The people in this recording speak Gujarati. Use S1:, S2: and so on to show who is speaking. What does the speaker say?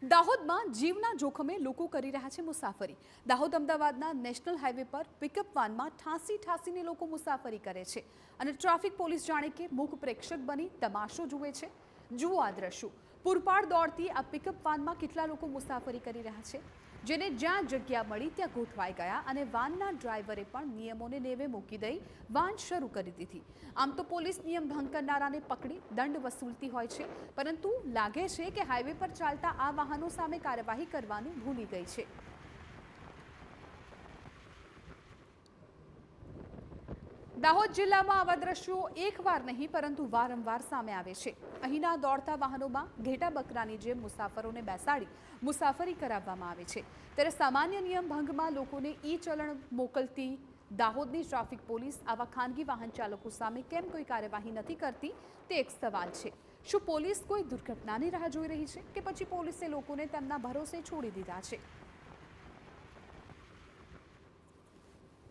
S1: દાહોદમાં જીવના જોખમે લોકો કરી રહ્યા છે મુસાફરી। દાહોદ અમદાવાદના નેશનલ હાઈવે પર પિકઅપ વાનમાં ઠાંસીને લોકો મુસાફરી કરે છે અને ટ્રાફિક પોલીસ જાણે કે મૂક પ્રેક્ષક બની તમાશો જુએ છે। જુઓ આ દ્રશ્યો। પૂરપાડ દોડતી આ પિકઅપ વાનમાં કેટલા લોકો મુસાફરી કરી રહ્યા છે, જેને જ્યાં જગ્યા મળી ત્યાં ગોઠવાઈ ગયા અને વાનના ડ્રાઈવરે પણ નિયમોને નેવે મૂકી દઈ વાન શરૂ કરી દીધી। આમ તો પોલીસ નિયમ ભંગ કરનારાને પકડી દંડ વસૂલતી હોય છે, પરંતુ લાગે છે કે હાઈવે પર ચાલતા આ વાહનો સામે કાર્યવાહી કરવાનું ભૂલી ગઈ છે। દાહોદ જિલ્લામાં આવા દ્રશ્યો એકવાર નહીં પરંતુ વારંવાર સામે આવે છે। અહીંના દોડતા વાહનોમાં ઘેટા બકરાની જેમ મુસાફરોને બેસાડી મુસાફરી કરાવવામાં આવે છે, ત્યારે સામાન્ય નિયમ ભંગમાં લોકોને ચલણ મોકલતી દાહોદની ટ્રાફિક પોલીસ આવા ખાનગી વાહન ચાલકો સામે કેમ કોઈ કાર્યવાહી નથી કરતી તે એક સવાલ છે। શું પોલીસ કોઈ દુર્ઘટનાની રાહ જોઈ રહી છે કે પછી પોલીસે લોકોને તેમના ભરોસે છોડી દીધા છે?